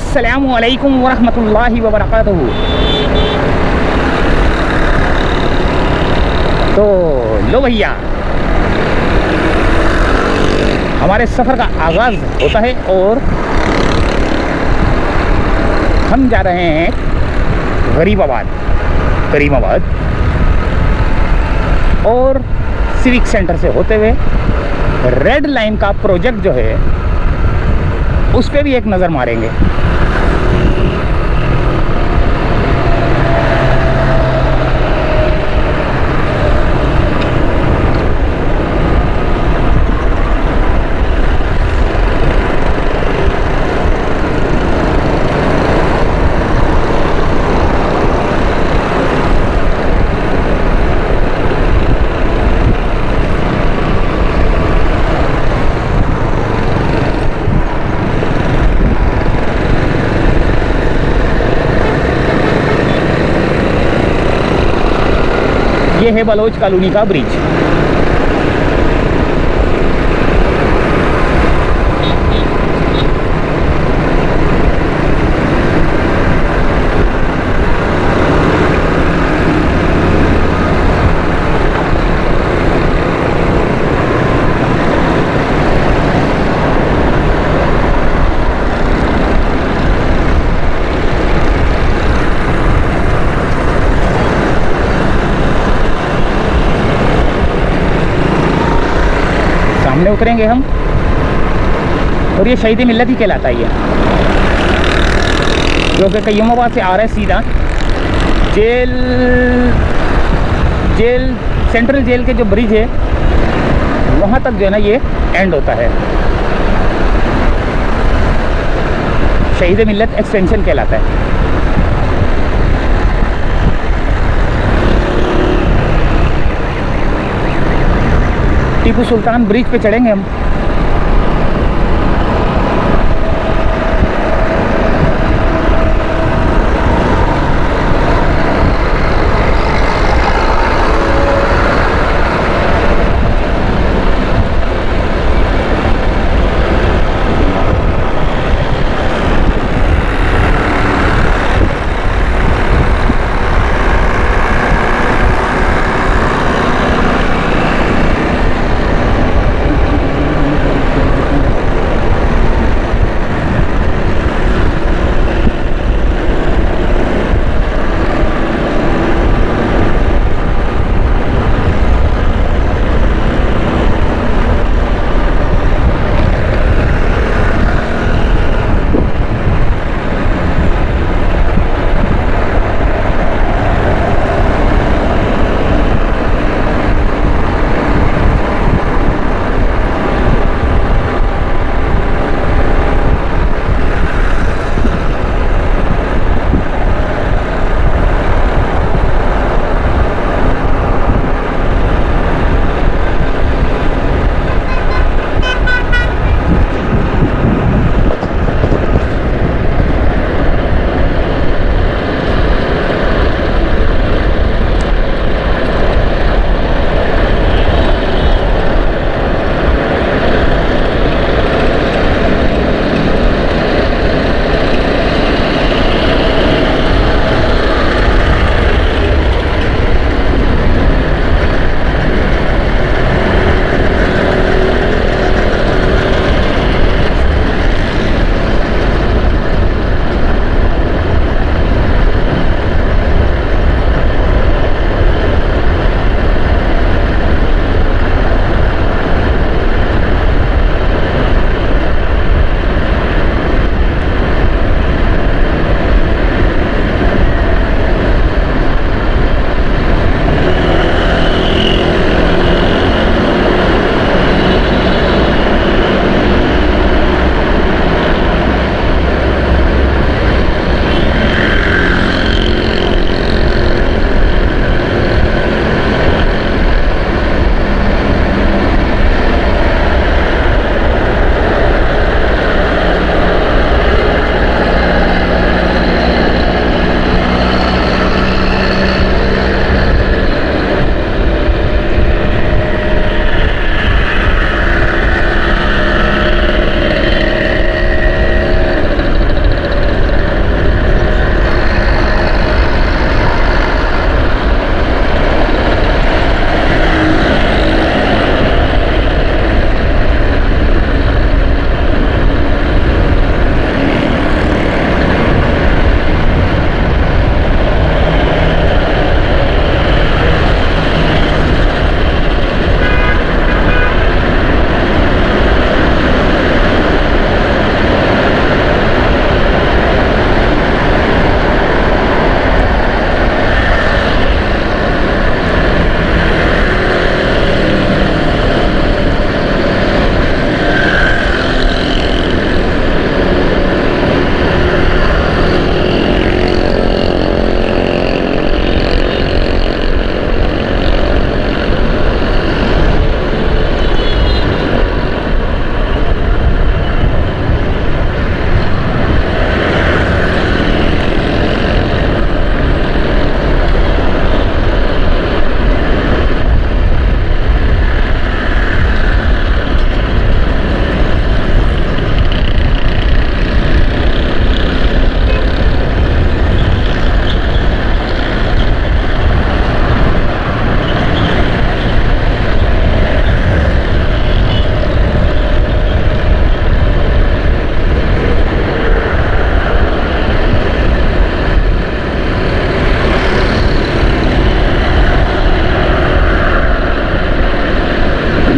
अस्सलामु अलैकुम वरहमतुल्लाहि वबरकातुहू। तो लो भैया, हमारे सफ़र का आगाज़ होता है और हम जा रहे हैं करीमाबाद और सिविक सेंटर से होते हुए रेड लाइन का प्रोजेक्ट जो है उस पर भी एक नज़र मारेंगे। ये है बलोच कॉलोनी का ब्रिज। सामने उतरेंगे हम और ये शहीद मिल्लत ही कहलाता है, जो कि करीमाबाद से आ रहा है सीधा जेल सेंट्रल जेल के जो ब्रिज है वहाँ तक जो है ना ये एंड होता है। शहीद मिल्लत एक्सटेंशन कहलाता है। टीपू सुल्तान ब्रिज पे चढ़ेंगे हम।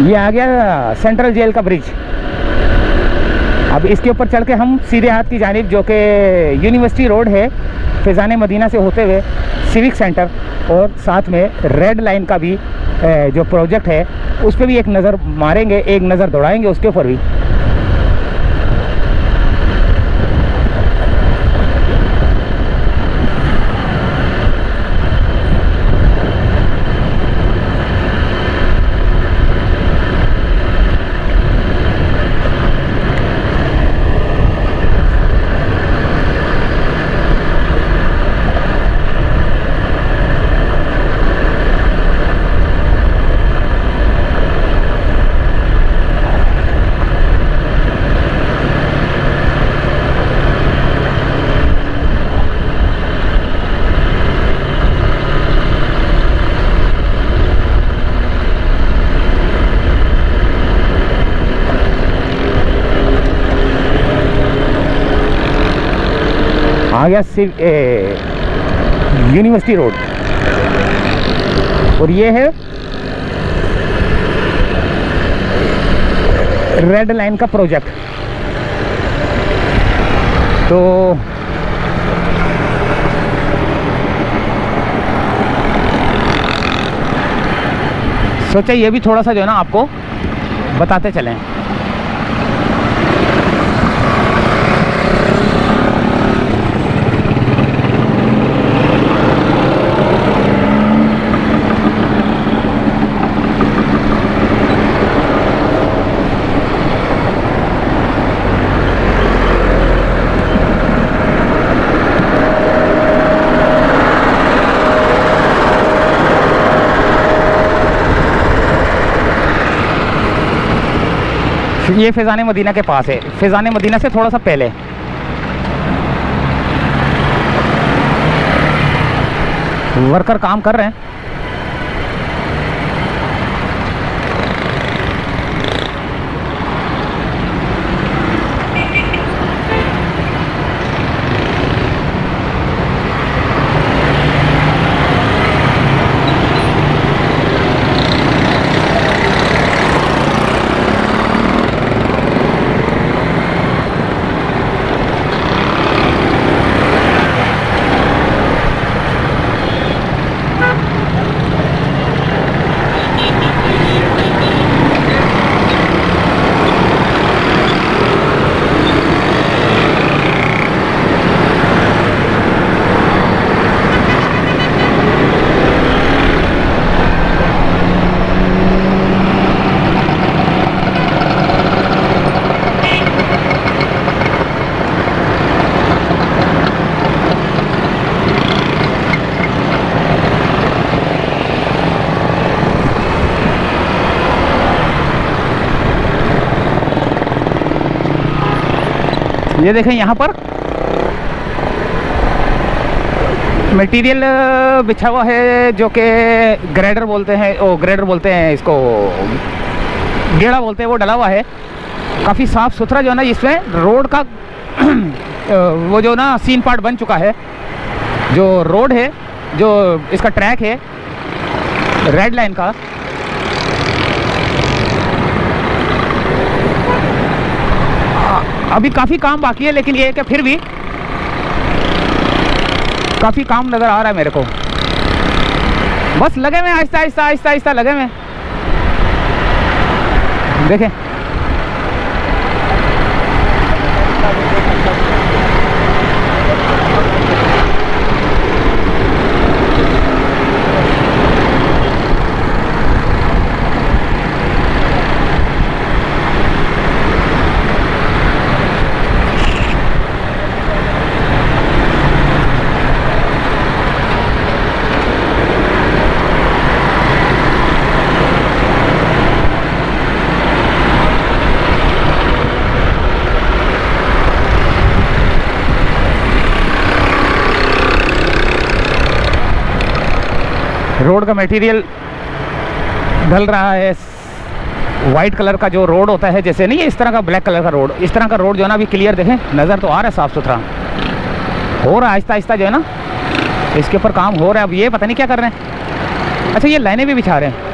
ये आ गया सेंट्रल जेल का ब्रिज। अब इसके ऊपर चढ़ के हम सीधे हाथ की जानिब जो कि यूनिवर्सिटी रोड है, फैज़ान मदीना से होते हुए सिविक सेंटर, और साथ में रेड लाइन का भी जो प्रोजेक्ट है उस पर भी एक नज़र मारेंगे, एक नज़र दौड़ाएंगे उसके ऊपर भी। आ गया यूनिवर्सिटी रोड, और ये है रेड लाइन का प्रोजेक्ट। तो सोचा ये भी थोड़ा सा जो है ना आपको बताते चलें। ये फैज़ान मदीना के पास है, फैज़ान मदीना से थोड़ा सा पहले। वर्कर काम कर रहे हैं। ये देखें यहाँ पर मटेरियल बिछा हुआ है जो कि ग्रेडर बोलते हैं, ओ ग्रेडर बोलते हैं इसको, गेड़ा बोलते हैं, वो डला हुआ है। काफ़ी साफ़ सुथरा जो है ना इसमें रोड का वो जो ना सीन पार्ट बन चुका है। जो रोड है, जो इसका ट्रैक है रेड लाइन का, अभी काफ़ी काम बाकी है, लेकिन ये है कि फिर भी काफ़ी काम नज़र आ रहा है मेरे को। बस लगे हुए आहिस्ता आहिस्ता आहिस्ता आहिस्ता लगे हुए देखें। रोड का मटेरियल ढल रहा है। वाइट कलर का जो रोड होता है, जैसे नहीं है इस तरह का ब्लैक कलर का रोड, इस तरह का रोड जो है ना अभी क्लियर देखें नज़र तो आ रहा है, साफ़ सुथरा हो रहा है आहिस्ता आहिस्ता जो है ना, इसके ऊपर काम हो रहा है। अब ये पता नहीं क्या कर रहे हैं। अच्छा, ये लाइनें भी बिछा रहे हैं।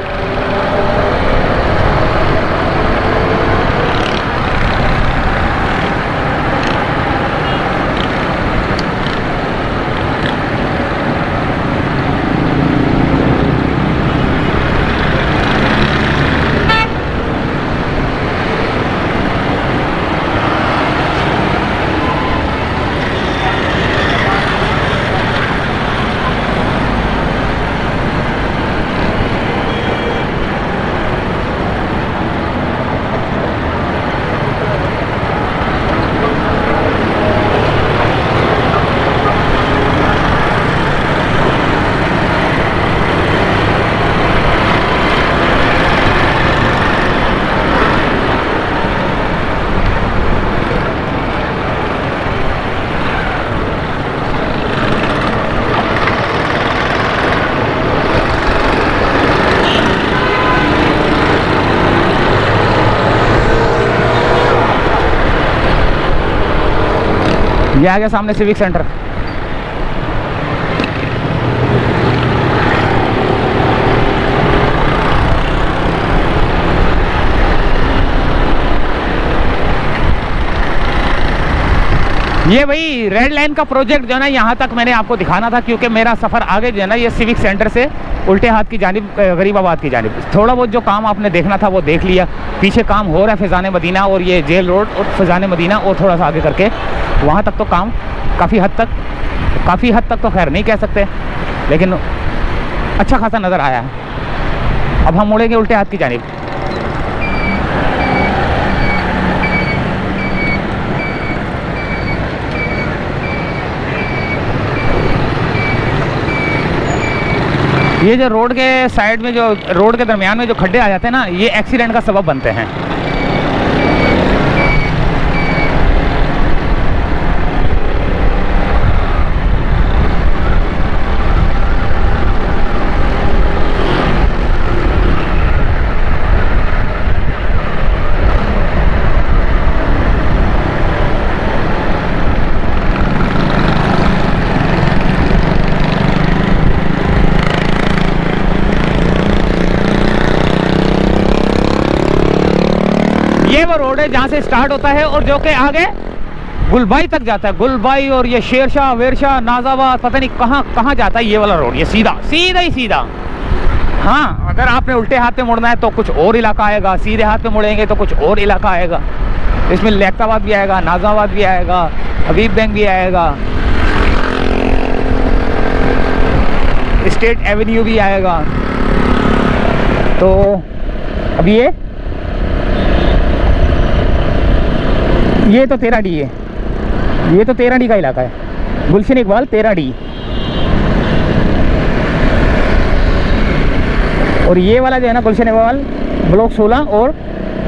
ये आ गया सामने सिविक सेंटर। ये भाई रेड लाइन का प्रोजेक्ट जो है ना, यहाँ तक मैंने आपको दिखाना था, क्योंकि मेरा सफ़र आगे जो है ना ये सिविक सेंटर से उल्टे हाथ की जानिब गरीबाबाद की जानिब थोड़ा बहुत जो काम आपने देखना था वो देख लिया। पीछे काम हो रहा है फैज़ान मदीना और ये जेल रोड और फैज़ान मदीना और थोड़ा सा आगे करके वहाँ तक तो काम काफ़ी हद तक तो खैर नहीं कह सकते, लेकिन अच्छा खासा नज़र आया है। अब हम मुड़ेंगे उल्टे हाथ की जानिब। ये जो रोड के साइड में, जो रोड के दरमियान में जो खड्डे आ जाते हैं ना, ये एक्सीडेंट का सबब बनते हैं। ये वो रोड है जहाँ से स्टार्ट होता है और जो कि आगे गुलबाई तक जाता है। गुलबाई और ये शेरशाह, वेरशाह, नाजाबाद, पता नहीं कहाँ कहाँ जाता है ये वाला रोड। ये सीधा ही सीधा। हाँ, अगर आपने उल्टे हाथ पे मुड़ना है तो कुछ और इलाका आएगा, सीधे हाथ पे मुड़ेंगे तो कुछ और इलाका आएगा। इसमें लियाकताबाद भी आएगा, नाजाबाद भी आएगा, हबीब बैंक भी आएगा, स्टेट एवेन्यू भी आएगा। तो अब ये तो 13D है, ये तो 13D का इलाका है, गुलशन इकबाल 13D। और ये वाला जो है ना गुलशन इकबाल ब्लॉक 16 और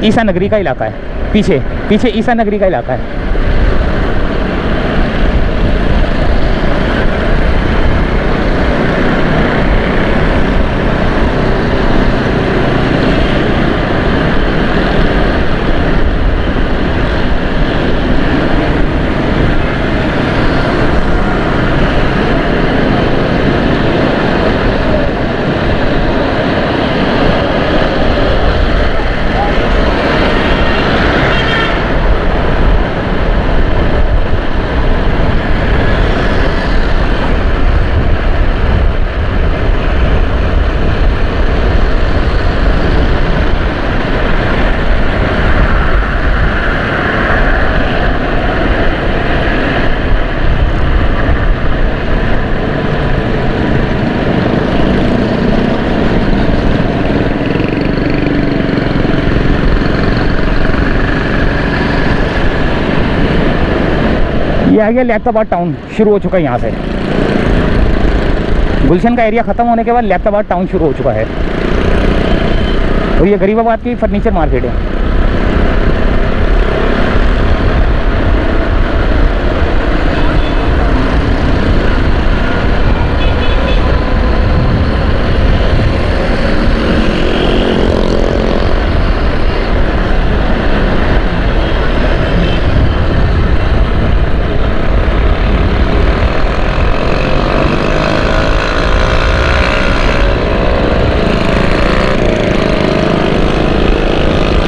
ईसा नगरी का इलाका है। पीछे ईसा नगरी का इलाका है। ये आ गया लियाकताबाद टाउन, शुरू हो चुका है यहाँ से। गुलशन का एरिया ख़त्म होने के बाद लियाकताबाद टाउन शुरू हो चुका है। और ये गरीबाबाद की फर्नीचर मार्केट है।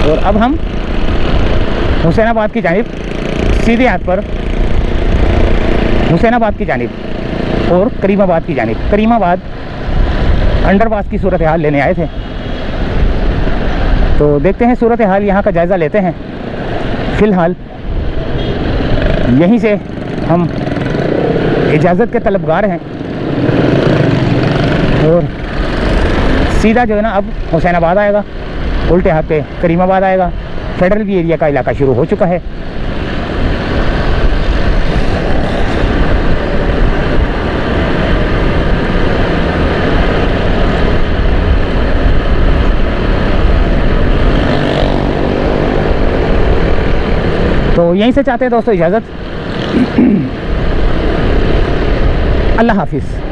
और अब हम हुसैनाबाद की जानिब सीधे हाथ पर हुसैनाबाद की जानिब और करीमाबाद की जानिब, करीमाबाद अंडरपास की सूरत हाल लेने आए थे। तो देखते हैं सूरत हाल यहाँ का जायज़ा लेते हैं। फ़िलहाल यहीं से हम इजाज़त के तलबगार हैं और सीधा जो है ना अब हुसैनाबाद आएगा, उल्टे हाथ पे करीमाबाद आएगा। फेडरल भी एरिया का इलाका शुरू हो चुका है। तो यहीं से चाहते हैं दोस्तों इजाज़त। अल्लाह हाफिज़।